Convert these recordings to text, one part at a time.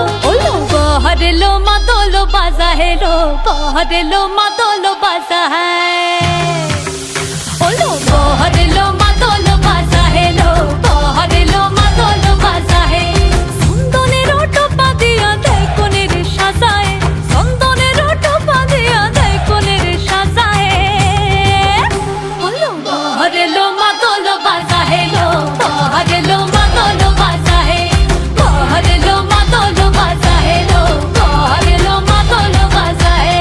Hello बहरेलो मादलो बाजा है ओलो बहरेलो मादलो बाजा हेलो बहरेलो मादलो बाजा है संदने रोटो पादिया देय कोने रे साजाए संदने रोटो पादिया देय कोने रे साजाए ओलो बहरेलो मादलो बाजा हेलो बहरेलो मादलो बाजा है बहरेलो मादलो बाजा हेलो बहरेलो मादलो बाजा है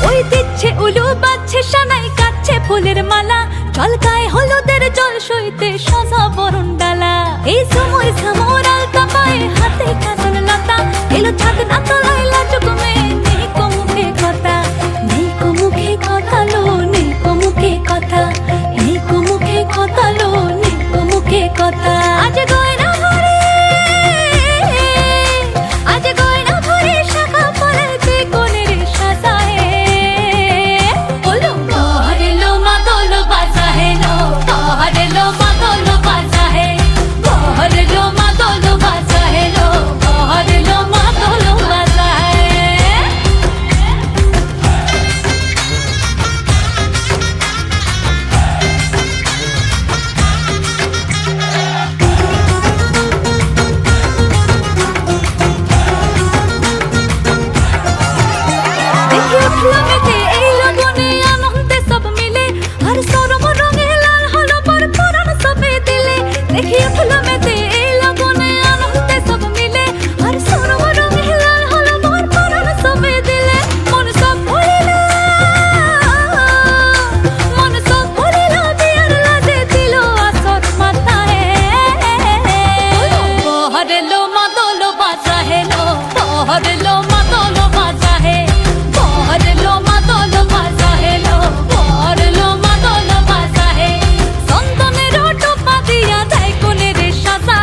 ওই দিচ্ছে উলু বাজছে সানাই কাচ্ছে ফুলের মালা চলকায় হলুদের জল সইতে সাজা বরণ ডালা এই সময় সামরাল কাপায় হাতে কাজল লতা এলো ছাদ না তলায় লাজুক মেয়ে নেই কো মুখে কথা নেই কো মুখে কথা লো নেই কো মুখে কথা নেই কো মুখে কথা লো নেই কো মুখে কথা আজ গয়না ভরে আজ গয়না ভরে শাখা পলাতে কোনের সাজায় ওলো বহরেলো মাদলো বাজা হেলো বহরেলো মাদলো বাজা হে বহরেলো মাদলো বাজা হেলো বহরেলো মাদলো বাজা হে দেখি উঠলো মেতে এই লগনে আনন্দে সব মিলে আর সরম রঙে লাল হলো পর পরাণ সবে দিলে দেখি উঠলো মেতে এই লগনে আনন্দে সব মিলে আর সরম রঙে লাল হলো পর পরাণ সবে দিলে মন সব ভরিল বিয়ার লাজে দিল আসর মাথায় বহরেলো মাদলো বাজা হেলো বহরেলো মাদলো বাজা হে বহরেলো মাদলো বাজা হেলো বহরেলো মাদলো বাজা হে সন্তনের ওটো পাতিয়া দেয় কোনে রে সাজা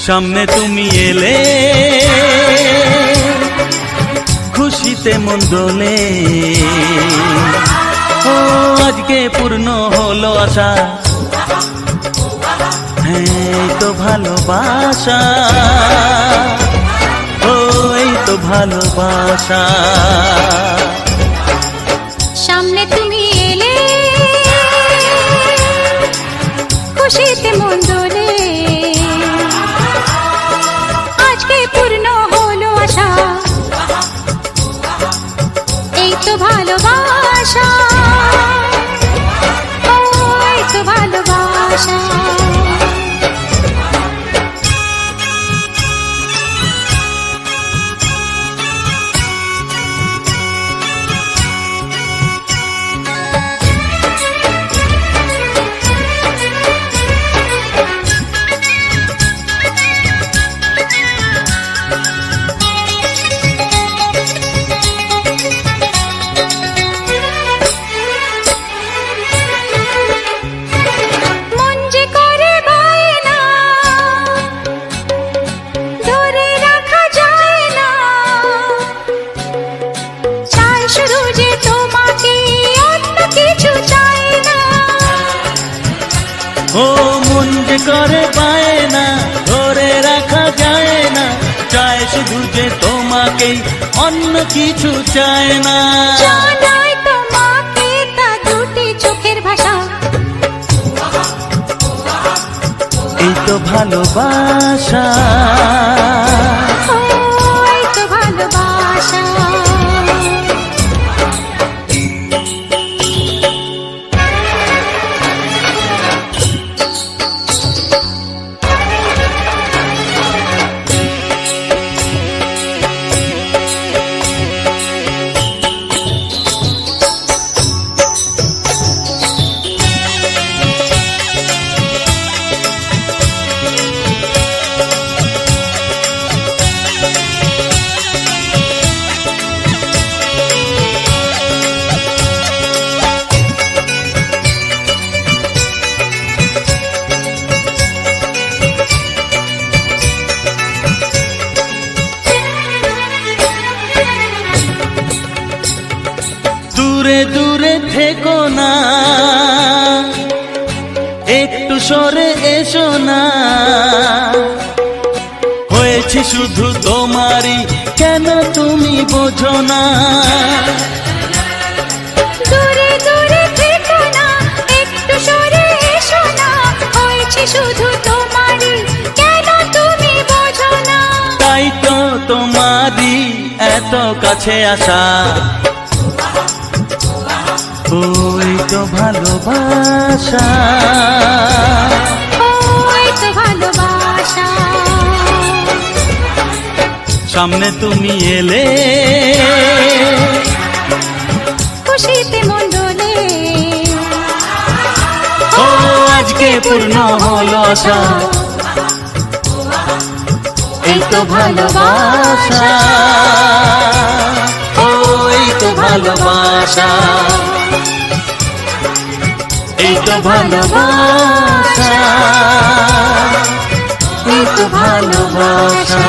সামনে তুমি এলে খুশিতে মন দোলে, ও আজকে পূর্ণ হলো আশা, হ্যাঁ এই তো ভালোবাসা, ও এই তো ভালোবাসা। সামনে তুমি এলে খুশিতে মন দোলে, আজকে পূর্ণ হলো আশা, এই তো ভালোবাসা, ও এই তো ভালোবাসা। ও মন যে করে পায় না, ধরে রাখা যায় না, চায় শুধু যে তোমাকেই, অন্য কিছু চায় না। জানাই তোমাকে তা দুটি চোখের ভাষা, এই তো ভালোবাসা, ও এই তো ভালোবাসা। দূরে দূরে থেকো না, একটু সরে এসো না, হয়েছি শুধু তোমারই, কেন তুমি বোঝো না। দূরে দূরে থেকো না, একটু সরে এসো না, হয়েছে শুধু তোমারই, কেন তুমি বোঝো না। তাই তো তোমারই এত কাছে আসা, ওই তো ভালোবাসা, ও এই তো ভালোবাসা। সামনে তুমি এলে খুশিতে মন দোলে, ও আজকে পূর্ণ হলো আশা, এই তো ভালোবাসা, ও এই তো ভালোবাসা, এই তো ভালোবাসা, এই তো ভালোবাসা।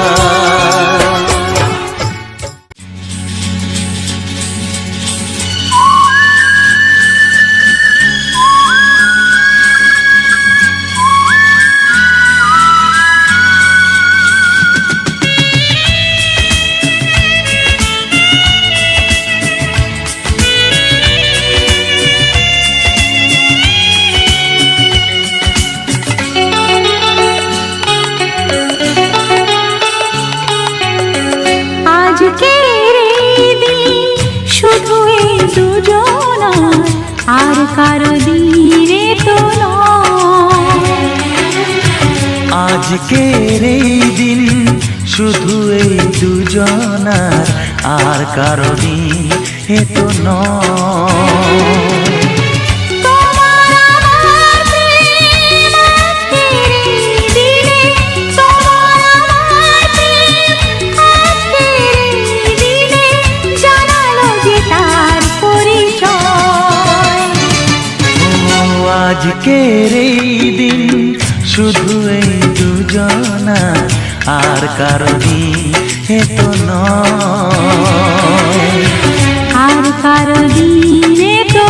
আর কারো দিনে তো আজকের এই দিন শুধু এই দুজনার, আর কারো দিন এ তো নয়। আজকের এই দিন শুধু এই দুজনার, আর কারো দিন এ তো নয়, আর কারো দিনে তো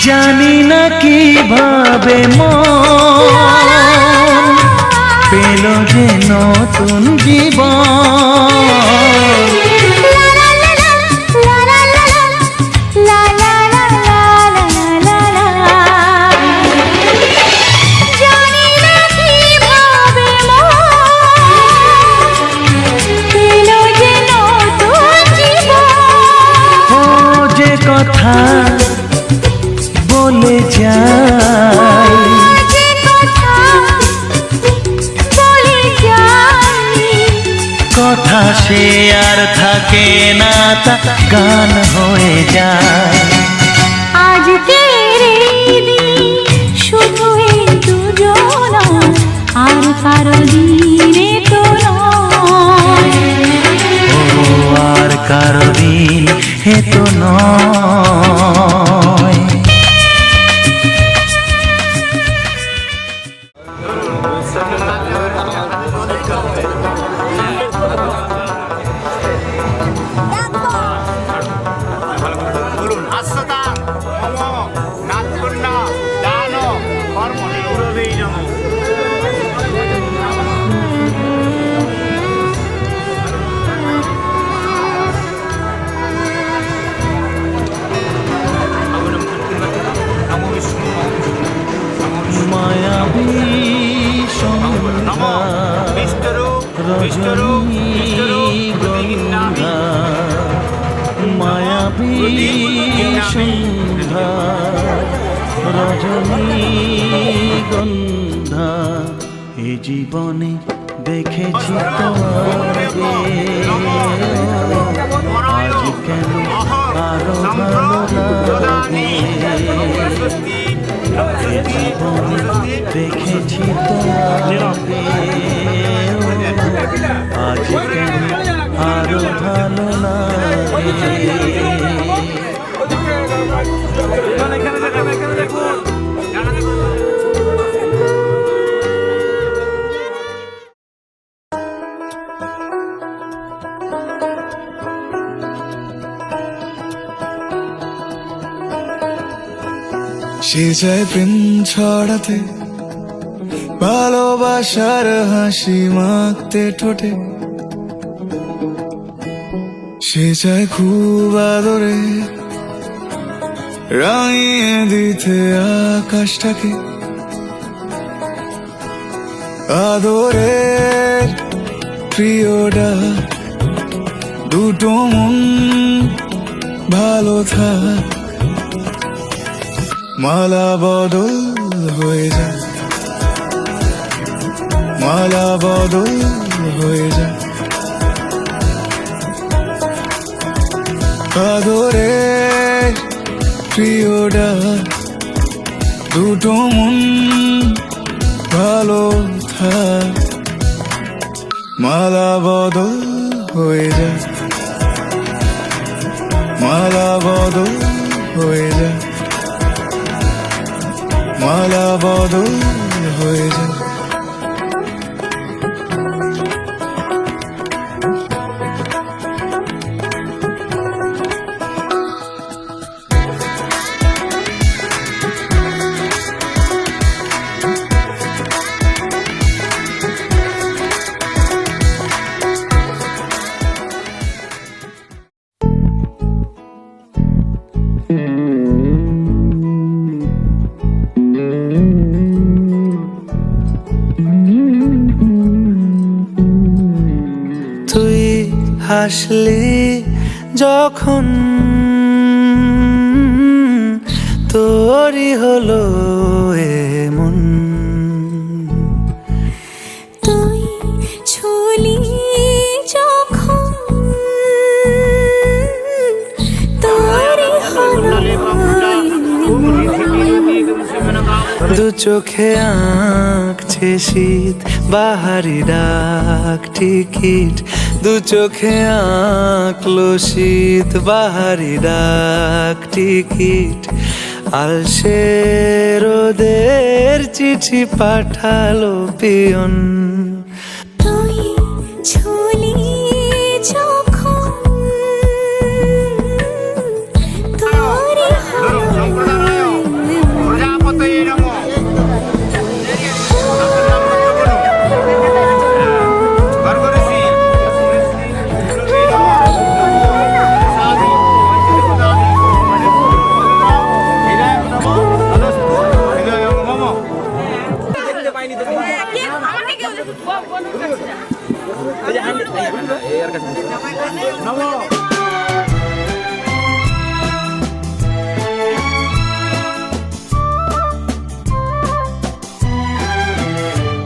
জানি না কিভাবে মন পেল যে নতুন জীবন। ও যে কথা বলে যাই, কথা সে আর থাকে না, তা গান হয়ে যায়। আজকের এই দিন শুধু এই দুজনা, আর কারো দিনে তো নয়, ও আর কারো দিন এ তো নয়। মায়াবী সন্ধ্যা রজনীগন্ধা, মায়াবী সন্ধ্যা রজনীগন্ধা, এ জীবনে দেখেছি তোমাকে, আজ কেন আরো ভালো লাগে, এ জীবনে দেখেছি তোমাকে, আজ কেন আরো ভালো লাগে। সে চায় প্রেম ছড়াতে, ভালোবাসার হাসি মাখতে ঠোঁটে, সে চায় খুব আদরে রাঙিয়ে দিতে আকাশটাকে, আদরের প্রিয়টা দুটো মন ভালো থাক, মালা বদল হয়ে যায়, মালা বদল হয়ে যায়, আদরের প্রিয়টা দুটো মন ভালো থাক, মালা বদল হয়ে যায়, মালা বদল হয়ে যায়, মালা বদল হয়ে যায়। হাসলে যখন তোরই হলো এমন, দু চোখে আঁকছে শীত বাহারি ডাক টিকিট, দু চোখে আঁকলো শীত বাহারি ডাক টিকিট। আলসে রোদের চিঠি পাঠালো পিয়ন। তুই ছুলি যখন তোরে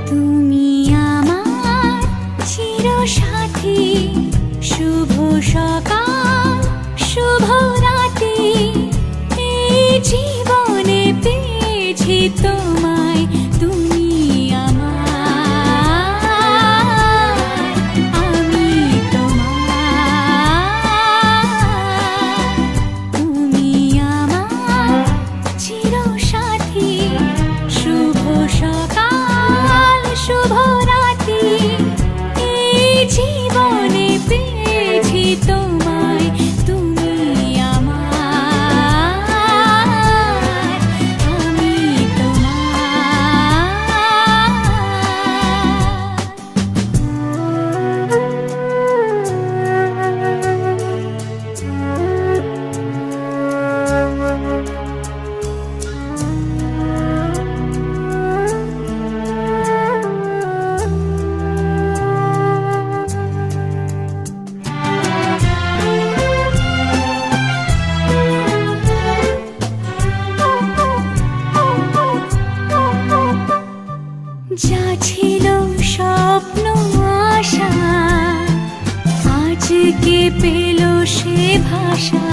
তুমি আমার চিরসাথী, শুভ সকাল শুভ রাতি, এই জীবনে পেয়েছি তোমায়, তুমি আমার, আমি তোমার। তুমি আমার চিরসাথী, শুভ সকাল শুভ রাতি, এই জীবনে পেয়েছি তোমায়, তুমি আমার, আমি যা ছিল স্বপ্ন আশা, আজকে পেল সে ভাষা।